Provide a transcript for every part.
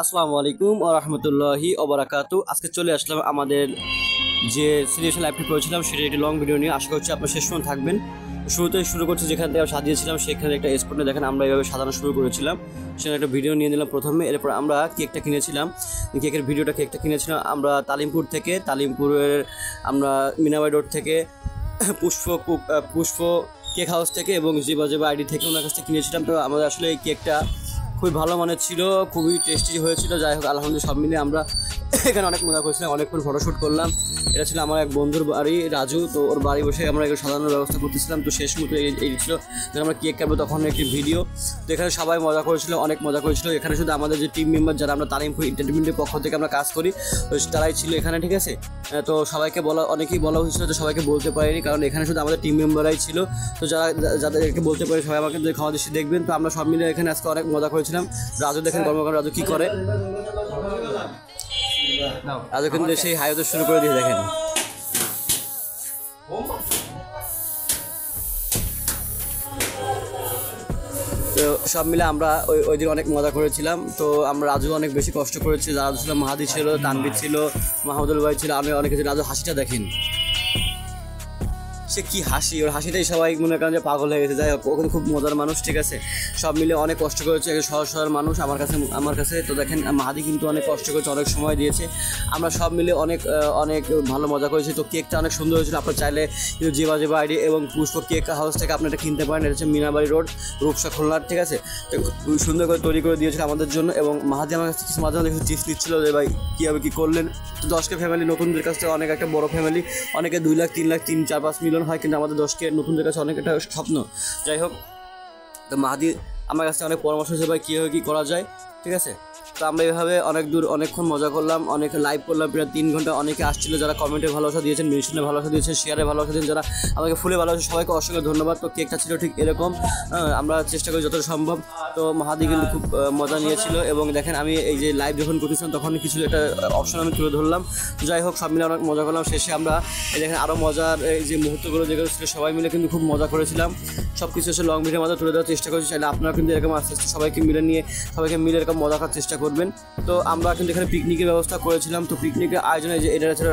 আসসালামু আলাইকুম ওয়া রাহমাতুল্লাহি ওয়া বারাকাতু। আজকে চলে আসলাম আমাদের যে সিরিয়াল লাইভটি করেছিলাম সেটার একটি লং ভিডিও নিয়ে। আশা করছি আপনারা শেষ পর্যন্ত থাকবেন। শুরুতেই শুরু করছি যেখান থেকে সাজিয়েছিলাম সেখানে একটা স্পটে দেখেন আমরা এইভাবে সাজানো শুরু করেছিলাম। সেখানে একটা ভিডিও নিয়ে নিলাম প্রথমে। এরপর আমরা কেকটা কিনেছিলাম, কেকটা কিনেছিলাম আমরা তালিমপুর থেকে, তালিমপুরের আমরা মিনাবাই রোড থেকে, পুষ্প কেক হাউস থেকে এবং জিবা আইডি থেকে ওনার কাছ থেকে কিনেছিলাম। তো আমাদের আসলে এই কেকটা খুবই ভালো মানের ছিল, খুবই টেস্টি হয়েছিল। যাই হোক আলহামদুলিল্লাহ সব মিলিয়ে আমরা এখানে অনেক মজা করেছিলাম, অনেকক্ষণ ফটোশ্যুট করলাম। এটা ছিল আমার এক বন্ধুর বাড়ি রাজু, তো ওর বাড়ি বসে আমরা একটু সাজানোর ব্যবস্থা করতেছিলাম। তো শেষ মতো এই ছিল যখন আমরা কেক কাটবো তখন একটি ভিডিও। তো এখানে সবাই মজা করেছিল, অনেক মজা করেছিল। এখানে শুধু আমাদের যে টিম মেম্বার যারা আমরা তালিমপুর এন্টারটেনমেন্টের পক্ষ থেকে আমরা কাজ করি তারাই ছিল এখানে, ঠিক আছে। তো সবাইকে অনেকেই বলা হয়েছিল, তো সবাইকে বলতে পারিনি কারণ এখানে শুধু আমাদের টিম মেম্বাররাই ছিল। তো যাদেরকে বলতে পারি সবাই আমাকে খাওয়া দৃষ্টি দেখবেন। তো আমরা সব মিলে এখানে আজকে অনেক মজা করেছিলাম। রাজু দেখেন কর্মকাণ্ড, রাজু কি করে, রাজু কিন্তু সেই হাইওয়ে শুরু করে দিয়ে দেখেন। তো সব মিলে আমরা ওই দিন অনেক মজা করেছিলাম। তো আমরা রাজু অনেক বেশি কষ্ট করেছি, রাজু ছিল, মাহাদি ছিল, তানবির ছিল, মাহমুদুল ভাই ছিল, আমি অনেক কিছু। রাজু হাসিটা দেখেন, সে কি হাসি, ওর হাসিটাই সবাই মনে করেন যে পাগল হয়ে গেছে। যাই হোক ওখানে খুব মজার মানুষ, ঠিক আছে। সব মিলে অনেক কষ্ট করেছে, সহজ মানুষ আমার কাছে। তো দেখেন মাহাদি কিন্তু অনেক কষ্ট করেছে, অনেক সময় দিয়েছে। আমরা সব মিলে অনেক ভালো মজা করেছি। তো কেকটা অনেক সুন্দর হয়েছিল। আপনার চাইলে কিন্তু জিবা আইডি এবং পুষ্প কেক হাউস থেকে আপনি এটা কিনতে পারেন। এটা হচ্ছে মিনাবাড়ি রোড, রূপসা, খুলনার, ঠিক আছে। তো সুন্দর করে তৈরি করে দিয়েছিল আমাদের জন্য। এবং মাহাদি আমার কাছে কিছু মাঝে মাঝে টিপস দিচ্ছিল যে ভাই কীভাবে কী করলেন। তো 10কে ফ্যামিলি নতুনদের কাছ থেকে অনেক একটা বড় ফ্যামিলি, অনেকে 2 লাখ 3 লাখ 3-4-5 মিলিয়ন হয়, কিন্তু আমাদের 10কে নতুনদের কাছে অনেক একটা স্বপ্ন। যাই হোক, তো মাহাদি আমার কাছে অনেক পরামর্শ হয়েছে ভাই কীভাবে কী করা যায়, ঠিক আছে। তো আমরা এইভাবে অনেকক্ষণ মজা করলাম, অনেক লাইভ করলাম প্রায় 3 ঘন্টা। অনেকে আসছিল যারা কমেন্টে ভালোবাসা দিয়েছেন, মেনশনে ভালোবাসা দিয়েছেন, শেয়ারে ভালোবাসা দিয়েছেন, যারা আমাকে ফুলে ভালোবাসে সবাইকে অসংখ্য ধন্যবাদ। তো কেকটা ছিল ঠিক এরকম, আমরা চেষ্টা করি যতটা সম্ভব। তো মাহাদি কিন্তু খুব মজা নিয়েছিল। এবং দেখেন আমি এই যে লাইভ যখন করতেছিলাম তখন কিছু একটা অপশন আমি তুলে ধরলাম। যাই হোক সব মিলে অনেক মজা করলাম। শেষে আমরা এই দেখেন আরও মজার এই যে মুহূর্তগুলো যেগুলো ছিল সবাই মিলে কিন্তু খুব মজা করেছিলাম। সব কিছু এসে লং ভিডিওর মাঝে তুলে দেওয়ার চেষ্টা করছি। চাইলে আপনারা কিন্তু এরকম আস্তে আস্তে সবাইকে মিলে এরকম মজা করার চেষ্টা করবেন। তো আমরা কিন্তু এখানে পিকনিকের ব্যবস্থা করেছিলাম। তো পিকনিকের আয়োজনে যে এটা ছিল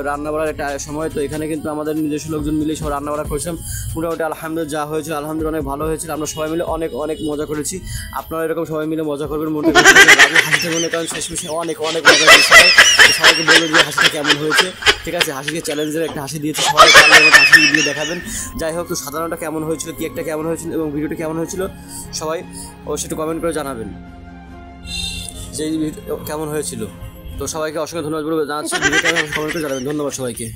রান্নাবাড়ার একটা সময়। তো এখানে কিন্তু আমাদের নিজস্ব লোকজন মিলে সব রান্নাবাড়া করেছিলাম। মোটামুটি আলহামদুলিল্লাহ যা হয়েছিল আলহামদুলিল্লাহ অনেক ভালো হয়েছিল। আমরা সবাই মিলে অনেক মজা করেছি। আপনারা এরকম সবাই মিলে মজা করবেন। হাসিতে মনে করেন শেষমেশে অনেক মজা হয়েছে। সবাইকে বলবেন যে হাসিটা কেমন হয়েছে, ঠিক আছে। হাসিকে চ্যালেঞ্জের একটা হাসি দিয়েছে, সবাই হাসি দিয়ে দেখাবেন। যাই হোক, তো সাধারণটা কেমন হয়েছিল, কেকটা কেমন হয়েছিল এবং ভিডিওটা কেমন হয়েছিল সবাই অবশ্যই একটু কমেন্ট করে জানাবেন যে এই ভিডিও কেমন হয়েছিল। তো সবাইকে অসংখ্য ধন্যবাদ জানাচ্ছি। ভিডিওটা কমেন্ট করে জানাবেন। ধন্যবাদ সবাইকে।